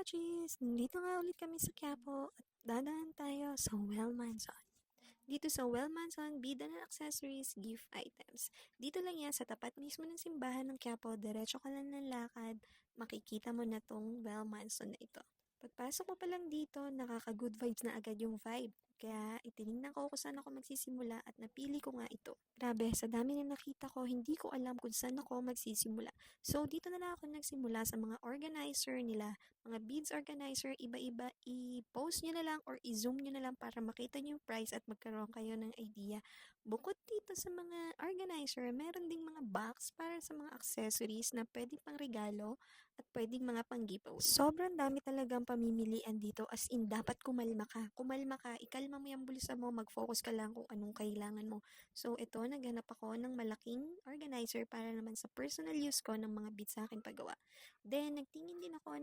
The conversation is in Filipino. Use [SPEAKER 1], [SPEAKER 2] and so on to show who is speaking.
[SPEAKER 1] Kachis! Nandito nga ulit kami sa Quiapo at dadaan tayo sa Wellmanson. Dito sa Wellmanson, bida ng accessories, gift items. Dito lang yan sa tapat mismo ng simbahan ng Quiapo, diretso ka lang ng lakad, makikita mo na tong Wellmanson na ito. Pagpasok mo pa lang dito, nakaka-good vibes na agad yung vibe. Kaya itinignan ko kung saan ako magsisimula at napili ko nga ito. Grabe, sa dami na nakita ko, hindi ko alam kung saan ako magsisimula. So, dito na lang ako nagsimula sa mga organizer nila, mga beads organizer, iba-iba, i-post nyo na lang or i-zoom nyo na lang para makita nyo yung price at magkaroon kayo ng idea. Bukod dito sa mga organizer, meron ding mga box para sa mga accessories na pwede pang regalo at pwedeng mga pang giveaway. Sobrang dami talagang pamimilian dito as in dapat kumalma ka. Kumalma ka, ikalma mo yung bulsa mo, mag-focus ka lang kung anong kailangan mo. So ito, naghanap ako ng malaking organizer para naman sa personal use ko ng mga beads sa akin paggawa. Then, nagtingin din ako